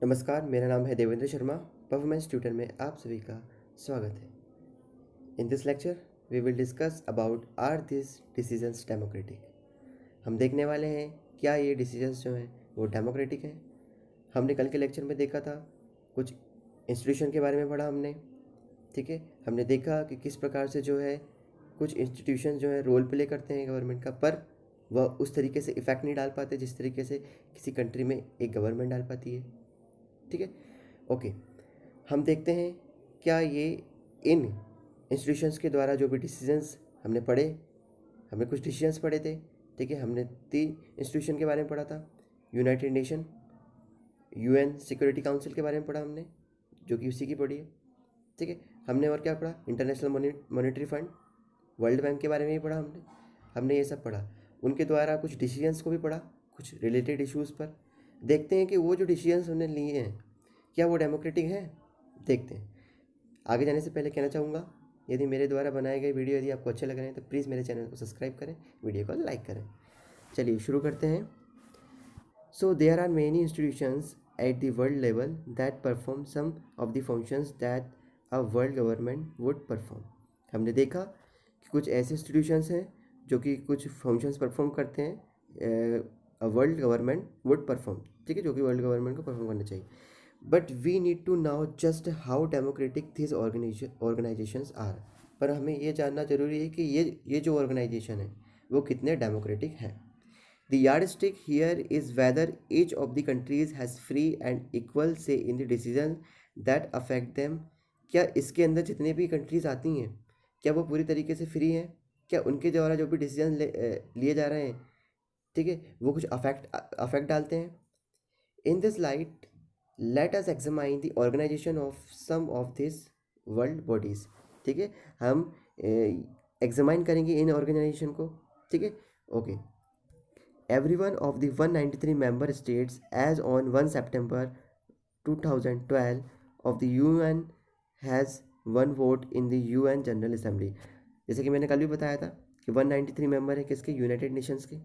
नमस्कार, मेरा नाम है देवेंद्र शर्मा। परफॉर्मेंस ट्यूटर में आप सभी का स्वागत है। In this lecture we will discuss about are this decisions democratic. हम देखने वाले हैं क्या ये डिसीजंस जो हैं वो डेमोक्रेटिक हैं। हमने कल के लेक्चर में देखा था, कुछ इंस्टीट्यूशन के बारे में पढ़ा हमने, ठीक है। हमने देखा कि किस प्रकार से जो है कुछ इंस्टीट्यूशन जो है रोल प्ले करते हैं गवर्नमेंट का, पर वह उस तरीके से इफ़ेक्ट नहीं डाल पाते जिस तरीके से किसी कंट्री में एक गवर्नमेंट डाल पाती है, ठीक है। ओके, हम देखते हैं क्या ये इन इंस्टीट्यूशंस के द्वारा जो भी डिसीजंस हमने पढ़े, हमने कुछ डिसीजंस पढ़े थे, ठीक है। हमने 3 इंस्टीट्यूशन के बारे में पढ़ा था। United nation, UN security council के बारे में पढ़ा हमने, जो कि उसी की पढ़ी है, ठीक है। हमने और क्या पढ़ा, international monetary fund, world bank के बारे में भी पढ़ा हमने ये सब पढ़ा। उनके द्वारा कुछ डिसीजंस को भी पढ़ा, कुछ रिलेटेड इश्यूज़ पर। देखते हैं कि वो जो डिसीजंस उन्होंने लिए हैं क्या वो डेमोक्रेटिक हैं, देखते हैं। आगे जाने से पहले कहना चाहूँगा, यदि मेरे द्वारा बनाए गए वीडियो यदि आपको अच्छे लग रहे हैं तो प्लीज़ मेरे चैनल को सब्सक्राइब करें, वीडियो को लाइक करें। चलिए शुरू करते हैं। So there are many institutions at the world level that perform some of the functions that a world government would perform. हमने देखा कि कुछ ऐसे इंस्टीट्यूशंस हैं जो कि कुछ फंक्शंस परफॉर्म करते हैं, अ वर्ल्ड गवर्नमेंट वुड परफॉर्म, ठीक है, जो कि वर्ल्ड गवर्नमेंट को परफॉर्म करना चाहिए। But we need to now just how democratic this organisations are. पर हमें ये जानना जरूरी है कि ये जो ऑर्गेनाइजेशन है वो कितने डेमोक्रेटिक हैं। The yardstick here is whether each of the countries has free and equal say in the decisions that affect them। क्या इसके अंदर जितने भी कंट्रीज आती हैं क्या वो पूरी तरीके से फ्री हैं, क्या उनके द्वारा जो भी डिसीजन लिए जा रहे हैं, ठीक है, वो कुछ अफेक्ट डालते हैं। In this light let us examine the organisation of some of this world bodies, ठीक है। हम एग्जामाइन करेंगे इन ऑर्गेनाइजेशन को, ठीक है। Okay, every one of the 193 member states as on 1 September 2012 of the UN has one vote in the UN General Assembly। जैसे कि मैंने कल भी बताया था कि 193 मेंबर है किसके, यूनाइटेड नेशंस के,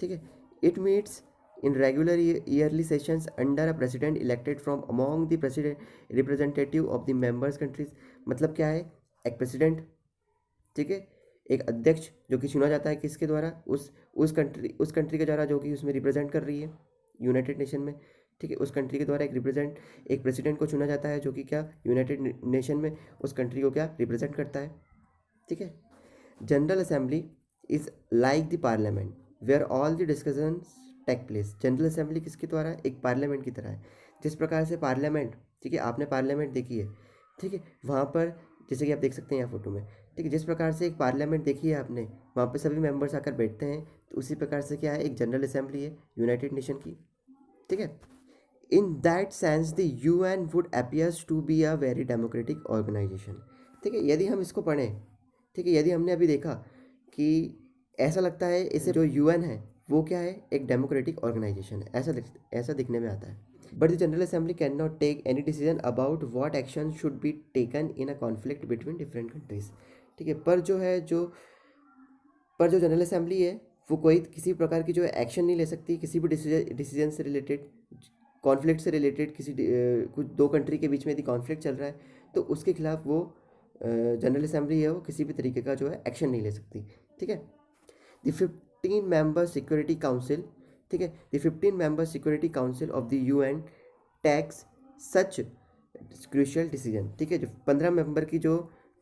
ठीक है। It meets in regular yearly sessions under a president elected from among the president representative of the members countries. मतलब क्या है, एक प्रेसिडेंट, ठीक है, एक अध्यक्ष जो कि चुना जाता है किसके द्वारा, उस कंट्री के द्वारा जो कि उसमें रिप्रेजेंट कर रही है यूनाइटेड नेशन में, ठीक है। उस कंट्री के द्वारा एक प्रेसिडेंट को चुना जाता है जो कि क्या यूनाइटेड नेशन में उस कंट्री को क्या रिप्रेजेंट करता है, ठीक है। General assembly is like the parliament where all the discussions take place. General assembly किसके द्वारा, एक पार्लियामेंट की तरह है। जिस प्रकार से पार्लियामेंट, ठीक है, आपने पार्लियामेंट देखी है, ठीक है, वहाँ पर जैसे कि आप देख सकते हैं यहाँ फोटो में, ठीक है, जिस प्रकार से एक पार्लियामेंट देखी है आपने, वहाँ पे सभी मेंबर्स आकर बैठते हैं, तो उसी प्रकार से क्या है, एक जनरल असेंबली है यूनाइटेड नेशन की, ठीक है। In that sense the UN would appears to be a very democratic organisation, ठीक है। यदि हम इसको पढ़ें, ठीक है, यदि हमने अभी देखा कि ऐसा लगता है इसे जो यूएन है वो क्या है, एक डेमोक्रेटिक ऑर्गेनाइजेशन है, ऐसा दिखने में आता है। But the general assembly can not take any decision about what action should be taken in a conflict between different countries, ठीक है। पर जो जनरल असेंबली है वो कोई किसी प्रकार की जो एक्शन नहीं ले सकती किसी भी डिसीजन से रिलेटेड, कॉन्फ्लिक्ट से रिलेटेड, कुछ दो कंट्री के बीच में यदि कॉन्फ्लिक्ट चल रहा है तो उसके खिलाफ वो जनरल असेंबली है वो किसी भी तरीके का जो है एक्शन नहीं ले सकती, ठीक है। द 15 मेंबर सिक्योरिटी काउंसिल, ठीक है, the 15 member security council of the UN tax such crucial decision, ठीक है। जो 15 मेंबर की जो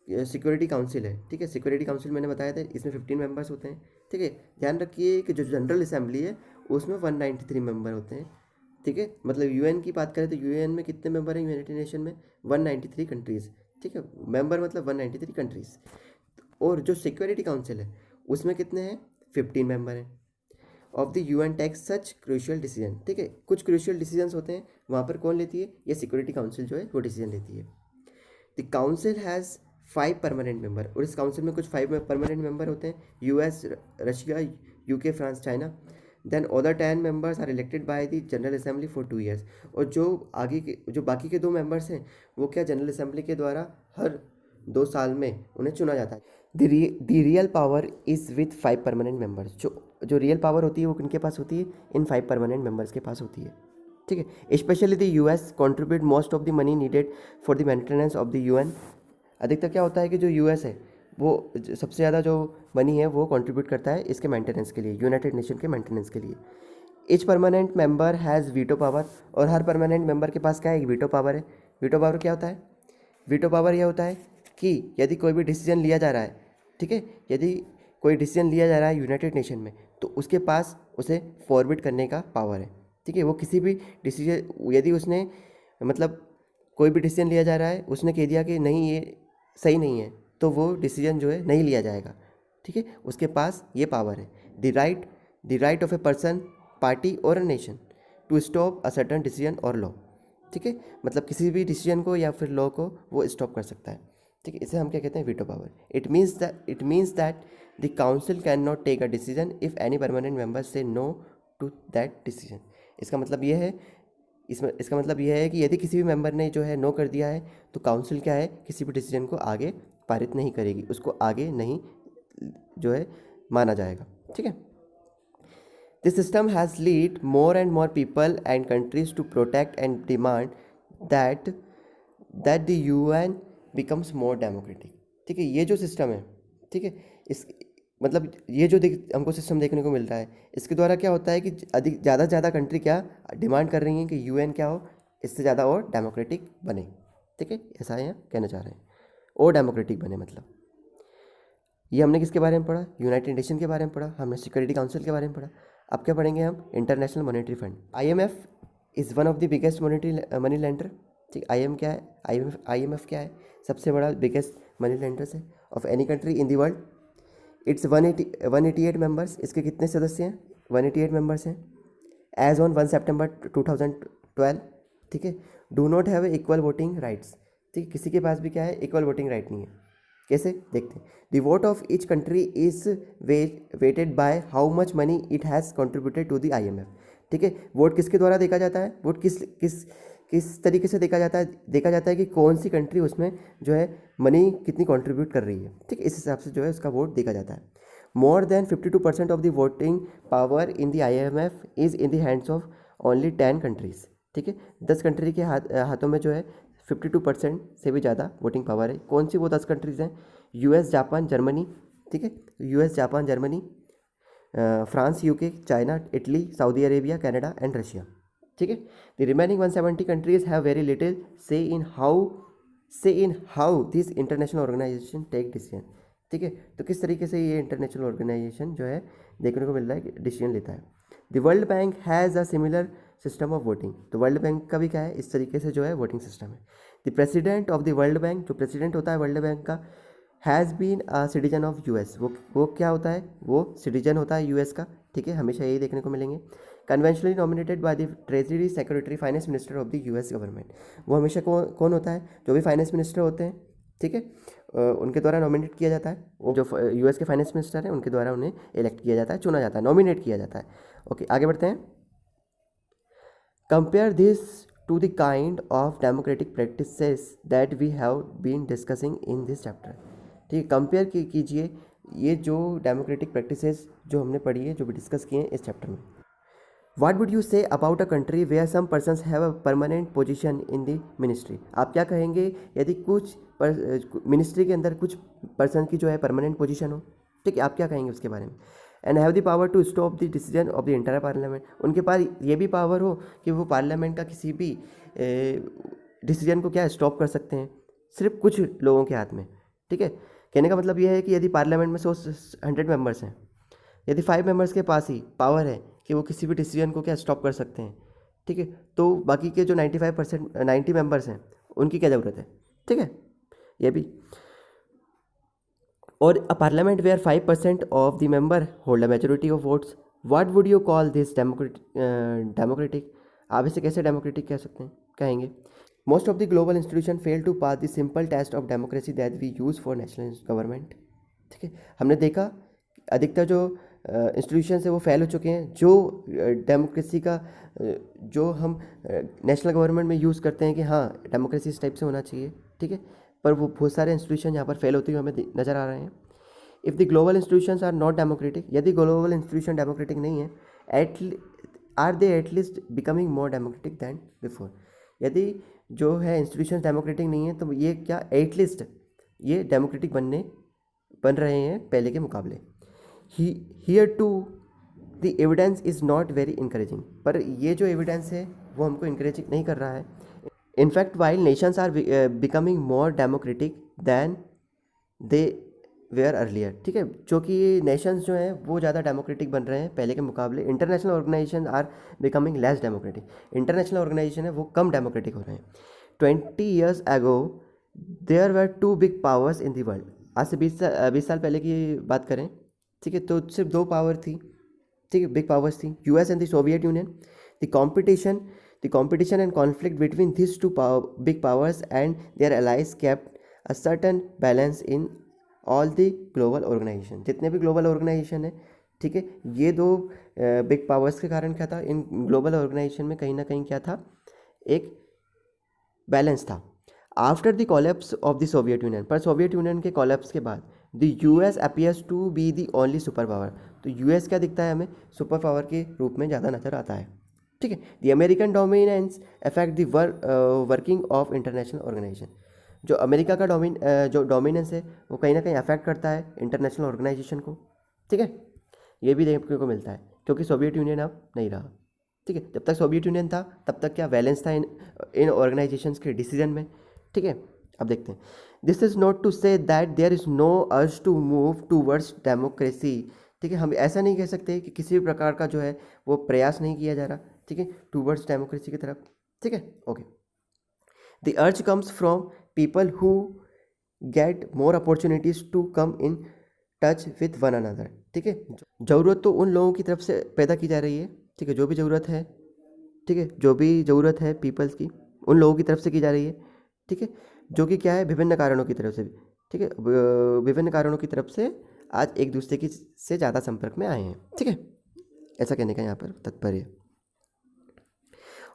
सिक्योरिटी काउंसिल है, ठीक है, सिक्योरिटी काउंसिल मैंने बताया था इसमें 15 मेंबर्स होते हैं, ठीक है। ध्यान रखिए कि जो जनरल असेंबली है उसमें 193 मेंबर होते हैं, ठीक है। मतलब यूएन की बात करें तो यूएन में कितने मेंबर हैं, यूनाइटेड नेशन में 193 कंट्रीज़, ठीक है। मेंबर मतलब 193 कंट्रीज़। और जो सिक्योरिटी काउंसिल है उसमें कितने हैं, 15 मेंबर हैं। Of the UN takes such crucial decision, ठीक है, कुछ क्रूशियल डिसीजंस होते हैं वहाँ पर कौन लेती है, ये सिक्योरिटी काउंसिल जो है वो डिसीजन लेती है। The council has 5 permanent member, और इस काउंसिल में कुछ 5 परमानेंट मेंबर होते हैं, US, Russia, UK, France, China. Then other 10 members are elected by the general assembly for 2 years. और जो बाकी के 2 मेंबर्स हैं वो क्या जनरल असेंबली के द्वारा हर 2 साल में उन्हें चुना जाता है। The real power is with 5 permanent members. जो रियल पावर होती है वो किनके पास होती है, इन 5 परमानेंट मेंबर्स के पास होती है। ठीक है। Specially the US contribute most of the money needed for the maintenance of the UN. अधिकतर क्या होता है कि जो यूएस है वो सबसे ज़्यादा जो मनी है वो कंट्रीब्यूट करता है इसके मेंटेनेंस के लिए, यूनाइटेड नेशन के मेंटेनेंस के लिए। Each permanent member has veto power, और हर परमानेंट मेंबर के पास क्या है, एक वीटो पावर है। वीटो पावर क्या होता है? वीटो पावर यह होता है कि यदि कोई भी डिसीजन लिया जा रहा है, ठीक है, यदि कोई डिसीजन लिया जा रहा है यूनाइटेड नेशन में, तो उसके पास उसे फॉरवर्ड करने का पावर है, ठीक है। वो किसी भी डिसीजन, यदि उसने मतलब कोई भी डिसीजन लिया जा रहा है, उसने कह दिया कि नहीं ये सही नहीं है, तो वो डिसीजन जो है नहीं लिया जाएगा, ठीक है। उसके पास ये पावर है। The right of a person, party और a nation to stop a certain decision और लॉ, ठीक है। मतलब किसी भी डिसीजन को या फिर लॉ को वो स्टॉप कर सकता है, ठीक है। इसे हम क्या कहते हैं, veto power. It means that the council can not take a decision if any permanent member says no to that decision. इसका मतलब ये है, इसका मतलब यह है कि यदि किसी भी मेंबर ने जो है नो कर दिया है, तो काउंसिल क्या है, किसी भी डिसीजन को आगे पारित नहीं करेगी, उसको आगे नहीं जो है माना जाएगा, ठीक है। This system has lead more and more people and countries to protect and demand that the UN becomes more democratic, ठीक है। ये जो सिस्टम है, ठीक है, इस मतलब ये जो हमको सिस्टम देखने को मिल रहा है, इसके द्वारा क्या होता है कि अधिक ज़्यादा से ज़्यादा कंट्री क्या डिमांड कर रही हैं कि यूएन क्या हो, इससे ज़्यादा और डेमोक्रेटिक बने, ठीक है। ऐसा यहाँ कहना चाह रहे हैं, और डेमोक्रेटिक बने। मतलब ये हमने किसके बारे में पढ़ा, यूनाइटेड नेशन के बारे में पढ़ा, हमने सिक्योरिटी काउंसिल के बारे में पढ़ा। अब क्या पढ़ेंगे हम, international monetary fund. IMF is one of the biggest money lender, ठीक। आईएम क्या है, आईएमएफ क्या है, सबसे बड़ा बिगेस्ट मनी लेंडर्स है of any country in the world. It's 188 members, इसके कितने सदस्य हैं, 188 मेंबर्स हैं एज ऑन 1 सितंबर 2012, ठीक है। Do not have equal voting rights, ठीक है, किसी के पास भी क्या है, इक्वल वोटिंग राइट नहीं है। कैसे, देखते हैं। The vote of each country is weighted by how much money it has contributed to the IMF, ठीक है। वोट किसके द्वारा देखा जाता है, वोट किस तरीके से देखा जाता है कि कौन सी कंट्री उसमें जो है मनी कितनी कंट्रीब्यूट कर रही है, ठीक है। इस हिसाब से जो है उसका वोट देखा जाता है। More than 52% of the voting power in the IMF is in the hands of only 10 countries, ठीक है। 10 कंट्री के हाथों में जो है 52% से भी ज़्यादा वोटिंग पावर है। कौन सी वो 10 कंट्रीज़ हैं, यूएस, जापान, जर्मनी, ठीक है, US, Japan, Germany, France, UK, China, Italy, Saudi Arabia, Canada and Russia, ठीक है। The remaining 170 countries have very little say in how this international organisation take decision, ठीक है। तो किस तरीके से ये इंटरनेशनल ऑर्गेनाइजेशन जो है देखने को मिल रहा है कि डिसीजन लेता है। The world bank has a similar system of voting, तो वर्ल्ड बैंक का भी क्या है, इस तरीके से जो है वोटिंग सिस्टम है। The president of the world bank, जो प्रेसिडेंट होता है वर्ल्ड बैंक का, has been a citizen of US, वो क्या होता है, वो सिटीजन होता है यूएस का, ठीक है। हमेशा यही देखने को मिलेंगे। Conventionally nominated by the treasury secretary finance minister of the US government, वो हमेशा कौन होता है, जो भी फाइनेंस मिनिस्टर होते हैं, ठीक है, उनके द्वारा नॉमिनेट किया जाता है। वो जो यूएस के फाइनेंस मिनिस्टर हैं उनके द्वारा उन्हें इलेक्ट किया जाता है, चुना जाता है, नॉमिनेट किया जाता है। ओके, आगे बढ़ते हैं। Compare this to the kind of democratic practices that we have been discussing in this chapter, ठीक है। कंपेयर कीजिए ये जो डेमोक्रेटिक प्रैक्टिसेस जो हमने पढ़ी है, जो भी डिस्कस किए हैं इस चैप्टर में। What would you say about a country where some persons have a permanent position in the ministry? आप क्या कहेंगे यदि कुछ मिनिस्ट्री के अंदर कुछ पर्सन की जो है परमानेंट पोजीशन हो, ठीक है, आप क्या कहेंगे उसके बारे में। And have the power to stop the decision of the entire parliament, उनके पास ये भी पावर हो कि वो पार्लियामेंट का किसी भी डिसीजन को क्या स्टॉप कर सकते हैं, सिर्फ कुछ लोगों के हाथ में, ठीक है। कहने का मतलब यह है कि यदि पार्लियामेंट में 100 मेंबर्स हैं, यदि 5 मेंबर्स के पास ही पावर है कि वो किसी भी डिसीजन को क्या स्टॉप कर सकते हैं, ठीक है, तो बाकी के जो 90 मेंबर्स हैं उनकी क्या ज़रूरत है, ठीक है, ये भी। और a parliament where 5% of the member hold a majority of votes, what would you call this democratic, आप इसे कैसे डेमोक्रेटिक कह सकते हैं, कहेंगे। Most of the global institution fail to pass the simple test of democracy that we use for national government, ठीक है। हमने देखा अधिकतर जो इंस्टीट्यूशंस है वो फेल हो चुके हैं, जो डेमोक्रेसी का जो हम नेशनल गवर्नमेंट में यूज़ करते हैं कि हाँ डेमोक्रेसी इस टाइप से होना चाहिए, ठीक है, पर वो बहुत सारे इंस्टीट्यूशन यहाँ पर फेल होते हुए हमें नज़र आ रहे हैं। If the global institutions are not democratic, यदि ग्लोबल इंस्टीट्यूशन डेमोक्रेटिक नहीं है, are they at least becoming more democratic than before? यदि जो है इंस्टीट्यूशन डेमोक्रेटिक नहीं है तो ये क्या एटलीस्ट ये डेमोक्रेटिक बन रहे हैं पहले के मुकाबले. Here too the evidence is not very encouraging. पर ये जो एविडेंस है वो हमको इंकरेजिंग नहीं कर रहा है. In fact while nations are becoming more democratic than they were earlier. ठीक है, जो कि नेशंस जो हैं वो ज़्यादा डेमोक्रेटिक बन रहे हैं पहले के मुकाबले. International organisation are becoming less democratic. International organisation है वो कम डेमोक्रेटिक हो रहे हैं. 20 years ago there were two big powers in the world. आज से 20 साल पहले की बात करें, ठीक है, तो सिर्फ दो पावर थी, ठीक है, बिग पावर्स थी, US and the Soviet union. The competition and conflict between these two big powers and their allies kept a certain balance in all the global organization. जितने भी ग्लोबल ऑर्गेनाइजेशन है, ठीक है, ये दो बिग पावर्स के कारण क्या था, इन ग्लोबल ऑर्गेनाइजेशन में कहीं ना कहीं क्या था, एक बैलेंस था. After the collapse of the Soviet Union, पर सोवियत यूनियन के कोलैप्स के बाद the US appears to be the only super power. तो यूएस क्या दिखता है हमें, सुपर पावर के रूप में ज़्यादा नजर आता है. ठीक है, the American dominance affect the working of international organisation. जो अमेरिका का जो डोमिनेंस है वो कहीं ना कहीं अफेक्ट करता है इंटरनेशनल ऑर्गेनाइजेशन को. ठीक है, ये भी देखने को मिलता है क्योंकि सोवियत यूनियन अब नहीं रहा. ठीक है, जब तक सोवियत यूनियन था तब तक क्या बैलेंस था इन ऑर्गेनाइजेशंस के डिसीजन में. ठीक है, अब देखते हैं. This is not to say that there is no urge to move towards democracy. ठीक है, हम ऐसा नहीं कह सकते कि किसी भी प्रकार का जो है वो प्रयास नहीं किया जा रहा, ठीक है, टूवर्ड्स डेमोक्रेसी की तरफ. ठीक है, okay. The urge comes from people who get more opportunities to come in touch with one another. ठीक है, ज़रूरत तो उन लोगों की तरफ से पैदा की जा रही है, ठीक है, जो भी ज़रूरत है, ठीक है, जो भी ज़रूरत है पीपल्स की, उन लोगों की तरफ से की जा रही है. ठीक है, जो कि क्या है, विभिन्न कारणों की तरफ से. ठीक है, विभिन्न कारणों की तरफ से आज एक दूसरे की से ज़्यादा संपर्क में आए हैं. ठीक है, ऐसा कहने का यहाँ पर तात्पर्य.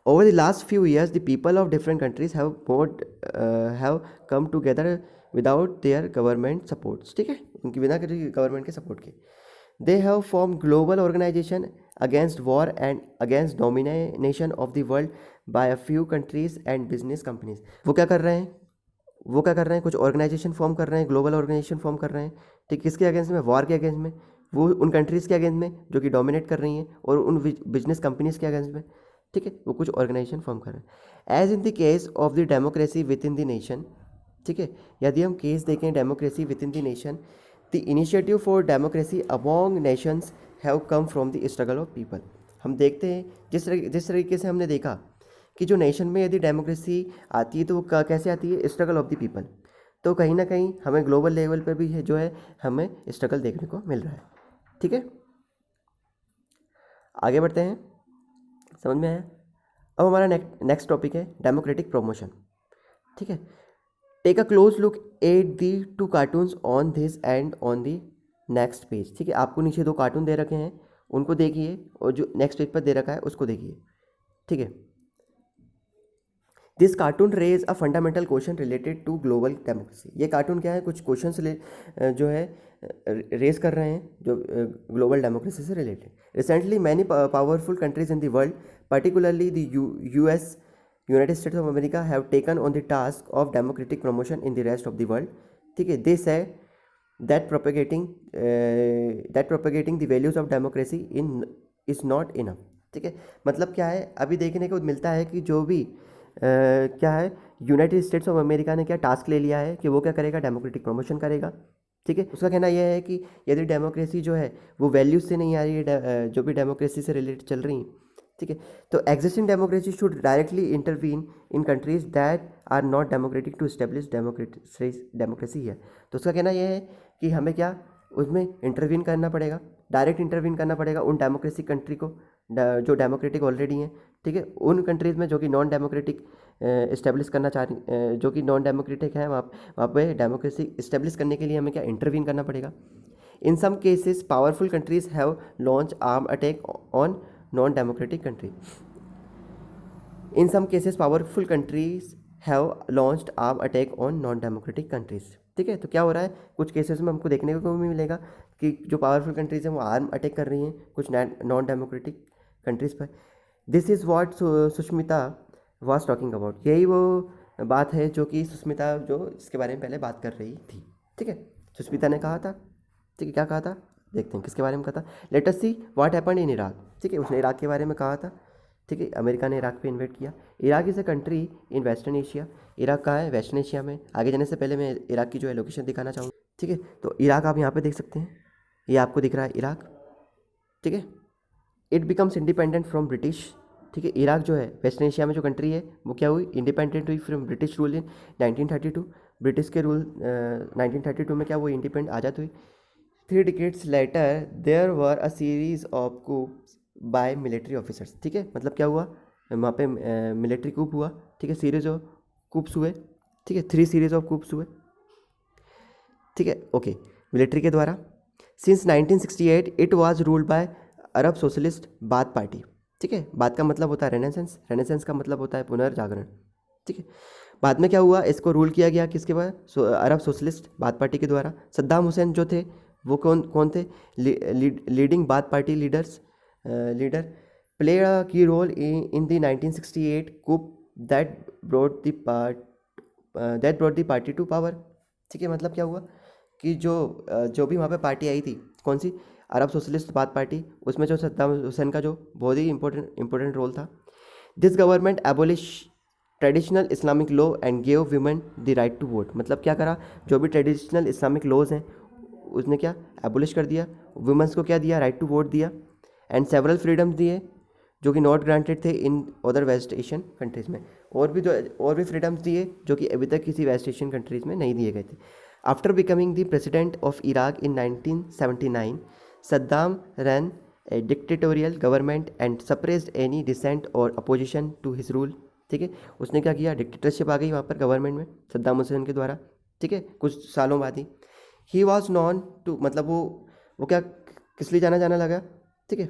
Over the last few years the people of different countries have come together without their government supports. ठीक है, उनकी बिना गवर्नमेंट के सपोर्ट के. They have formed global organization against war and against domination of the world by a few countries and business companies. वो क्या कर रहे हैं, कुछ ऑर्गेनाइजेशन फॉर्म कर रहे हैं, ग्लोबल ऑर्गेनाइजेशन फॉर्म कर रहे हैं. ठीक, किसके अगेंस्ट में, वॉर के अगेंस्ट में, वो उन कंट्रीज़ के अगेंस्ट में जो कि डोमिनेट कर रही हैं, और उन बिजनेस कंपनीज़ के अगेंस्ट में. ठीक है, वो कुछ ऑर्गेनाइजेशन फॉर्म कर रहे हैं. As in the case of the democracy within the nation. ठीक है, यदि हम केस देखें democracy within the nation, The initiative for democracy among nations have come from the struggle of people. हम देखते हैं जिस तरीके से हमने देखा कि जो नेशन में यदि डेमोक्रेसी आती है तो वो कैसे आती है, स्ट्रगल ऑफ द पीपल. तो कहीं ना कहीं हमें ग्लोबल लेवल पर भी है जो है हमें स्ट्रगल देखने को मिल रहा है. ठीक है, आगे बढ़ते हैं. समझ में आया? अब हमारा नेक्स्ट टॉपिक है डेमोक्रेटिक प्रमोशन. ठीक है, take a close look at the two cartoons on this and on the next page. ठीक है, आपको नीचे दो कार्टून दे रखे हैं, उनको देखिए, और जो नेक्स्ट पेज पर दे रखा है उसको देखिए. ठीक है, this cartoon raise a fundamental question related to global democracy. ये कार्टून क्या है, कुछ क्वेश्चन जो है रेज कर रहे हैं जो ग्लोबल डेमोक्रेसी से related. Recently many powerful countries in the world, particularly the US, United States of America, have taken on the task of democratic promotion in the rest of the world. ठीक है, they say that propagating the values of democracy is not enough. ठीक है, मतलब क्या है, अभी देखने को मिलता है कि जो भी क्या है, यूनाइटेड स्टेट्स ऑफ अमेरिका ने क्या टास्क ले लिया है कि वो क्या करेगा, डेमोक्रेटिक प्रमोशन करेगा. ठीक है, उसका कहना यह है कि यदि डेमोक्रेसी जो है वो वैल्यूज से नहीं आ रही है, जो भी डेमोक्रेसी से रिलेटेड चल रही हैं. ठीक है, तो existing democracy should directly intervene in countries that are not democratic to establish democracy है. तो उसका कहना यह है कि हमें क्या उसमें इंटरवीन करना पड़ेगा, डायरेक्ट इंटरवीन करना पड़ेगा उन डेमोक्रेसी कंट्री को जो डेमोक्रेटिक ऑलरेडी हैं. ठीक है, उन कंट्रीज़ में जो कि नॉन डेमोक्रेटिक इस्टेब्लिश करना चाह रही, जो कि नॉन डेमोक्रेटिक है, वहाँ पे डेमोक्रेसी इस्टेब्लिश करने के लिए हमें क्या इंटरवीन करना पड़ेगा. In some cases powerful countries have launch arm attack on non-democratic country. In some cases, powerful countries have launched armed attack on non-democratic countries. ठीक है, तो क्या हो रहा है, कुछ केसेस में हमको देखने को मिलेगा कि जो पावरफुल कंट्रीज़ हैं वो आर्म अटैक कर रही हैं कुछ नॉन डेमोक्रेटिक कंट्रीज़ पर। This is what Sushmita was talking about, यही वो बात है जो कि सुष्मिता जो इसके बारे में पहले बात कर रही थी। ठीक है, सुष्मिता ने कहा था, ठीक है, क्या कहा था, देखते हैं किसके बारे में कहा था। Let us see what happened in Iraq. ठीक है, उसने इराक के बारे में कहा था। ठीक है, अमेरिका ने इराक पे इन्वेट किया। Iraq is a country in western Asia. Iraq कहाँ है, वेस्टर्न एशिया में। आगे जाने से पहले मैं इराक की जो है लोकेशन दिखाना चाहूँगा। ठीक है, तो इराक आप यहाँ पे देख सकते हैं, ये आपको दिख रहा है इराक। ठीक है, it becomes independent from British. ठीक है, इराक जो है वेस्टर्न एशिया में जो कंट्री है वो क्या हुई, इंडिपेंडेंट हुई from British rule in 1932। British के रूल 1932 में क्या वो इंडिपेंडेंट आज़ाद हुई। 3 decades later there were a series of coups by military officers। ठीक है, मतलब क्या हुआ, वहाँ पे मिलिट्री कूप हुआ। ठीक है, सीरीज ऑफ कूप्स हुए। ठीक है, 3 सीरीज ऑफ कूप्स हुए। ठीक है, ओके, मिलिट्री के द्वारा। Since 1968 it was ruled by Arab socialist Baath party. ठीक है, बात का मतलब होता है रेनेसेंस, रेनेसेंस का मतलब होता है पुनर्जागरण। ठीक है, बाद में क्या हुआ, इसको रूल किया गया किसके बाद, अरब सोशलिस्ट बाथ पार्टी के द्वारा। सद्दाम हुसैन जो थे वो कौन कौन थे, leading Baath party leader play a key role in the 1968 coup that brought the party to power. ठीक है, मतलब क्या हुआ कि जो भी वहाँ पे पार्टी आई थी, कौन सी, अरब सोशलिस्ट बाथ पार्टी, उसमें जो सद्दाम हुसैन का जो बहुत ही इंपॉर्टेंट रोल था। This government abolish traditional Islamic law and gave women the right to vote. मतलब क्या करा, जो भी ट्रेडिशनल इस्लामिक लॉज हैं उसने क्या एबोलिश कर दिया, वुमेंस को क्या दिया, राइट टू वोट दिया, एंड सेवरल फ्रीडम्स दिए जो कि नॉट ग्रांटेड थे in other West Asian countries में। और भी फ्रीडम्स दिए जो कि अभी तक किसी वेस्ट एशियन कंट्रीज़ में नहीं दिए गए थे। After becoming the president of Iraq in 1979 Saddam ran a dictatorial government and suppressed any dissent or opposition to his rule. ठीक है, उसने क्या किया, डिक्टेटरशिप आ गई वहाँ पर गवर्नमेंट में सद्दाम हुसैन के द्वारा। ठीक है, कुछ सालों बाद ही वॉज नॉन टू, मतलब वो क्या किस लिए जाना लगा। ठीक है,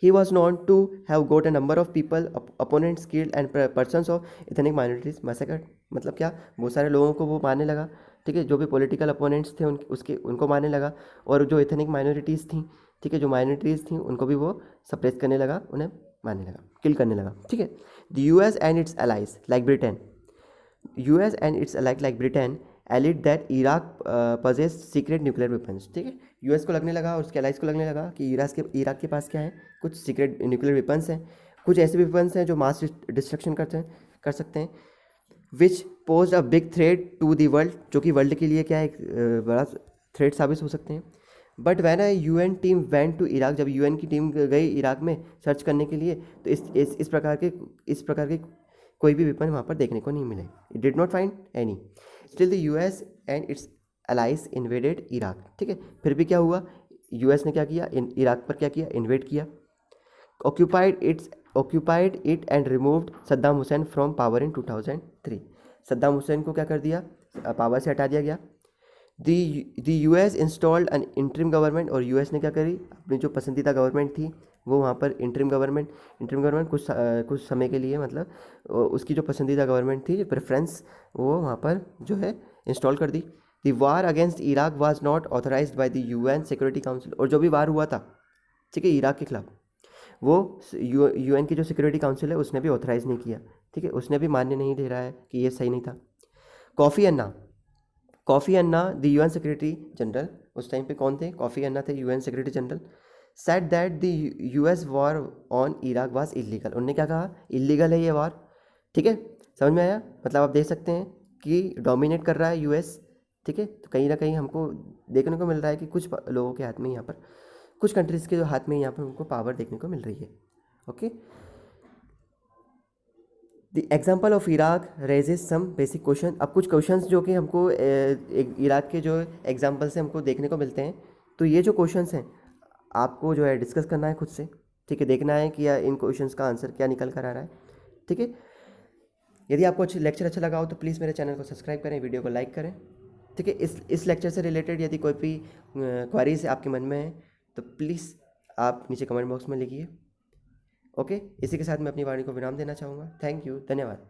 he was known to have got a number of people opponents killed and persons of ethnic minorities massacred. मतलब क्या, बहुत सारे लोगों को वो मारने लगा। ठीक है, जो भी पॉलिटिकल अपोनेंट्स थे उनको मारने लगा, और जो इथनिक माइनॉरिटीज़ थी, ठीक है, जो माइनॉरिटीज़ थी उनको भी वो सप्रेस करने लगा, उन्हें मारने लगा, किल करने लगा। ठीक है, the US and it's allies like Britain, US and its allied like Britain alleged that Iraq possessed secret nuclear weapons। ठीक है, US को लगने लगा और उसके allies को लगने लगा कि इराक के पास क्या है, कुछ सीक्रेट न्यूक्लियर वेपन्स हैं, कुछ ऐसे वेपन्स हैं जो मास डिस्ट्रक्शन कर सकते हैं, which pose a big threat to the world, जो कि वर्ल्ड के लिए क्या है, एक बड़ा थ्रेट साबित हो सकते हैं। But when a UN team went to Iraq, जब UN की टीम गई इराक में सर्च करने के लिए, तो इस प्रकार के कोई भी वेपन वहाँ पर देखने को नहीं मिले। It did not find any. Still the US and its allies invaded Iraq. ठीक है, फिर भी क्या हुआ, US ने क्या किया, इराक पर क्या किया, इन्वेड किया, occupied it and removed Saddam Hussain from power in 2003। Saddam Hussain को क्या कर दिया, पावर से हटा दिया गया। The US installed N interim government, और US ने क्या करी, अपनी जो पसंदीदा गवर्नमेंट थी वो वहाँ पर इंटरिम गवर्नमेंट कुछ समय के लिए, मतलब उसकी जो पसंदीदा गवर्नमेंट थी, जो प्रेफरेंस, वो वहाँ पर जो है इंस्टॉल कर दी। The war against Iraq was not authorised by the UN security council, और जो भी वार हुआ था, ठीक है, इराक के खिलाफ, वो UN की जो सिक्योरिटी काउंसिल है उसने भी ऑथराइज़ नहीं किया। ठीक है, उसने भी मान्य नहीं दे रहा है कि ये सही नहीं था। Coffee Anna the UN secretary general, उस टाइम पे कौन थे, कॉफ़ी अन्ना थे UN secretary general, said that the US war on Iraq was illegal. उन्होंने क्या कहा, इलीगल है ये वॉर। ठीक है, समझ में आया, मतलब आप देख सकते हैं कि डोमिनेट कर रहा है US। ठीक है, तो कहीं ना कहीं हमको देखने को मिल रहा है कि कुछ लोगों के हाथ में, यहाँ पर कुछ कंट्रीज़ के जो हाथ में यहाँ पर उनको पावर देखने को मिल रही है। Okay, the example of Iraq raises some basic question. अब कुछ क्वेश्चंस जो कि हमको इराक के जो एग्जाम्पल से हमको देखने को मिलते हैं, तो ये जो क्वेश्चंस हैं आपको जो है डिस्कस करना है खुद से। ठीक है, देखना है कि इन क्वेश्चंस का आंसर क्या निकल कर आ रहा है। ठीक है, यदि आपको लेक्चर अच्छा लगा हो तो प्लीज़ मेरे चैनल को सब्सक्राइब करें, वीडियो को लाइक करें। ठीक है, इस लेक्चर से रिलेटेड यदि कोई भी क्वारीज आपके मन में है तो प्लीज़ आप नीचे कमेंट बॉक्स में लिखिए। ओके, इसी के साथ मैं अपनी वाणी को विराम देना चाहूँगा। थैंक यू, धन्यवाद।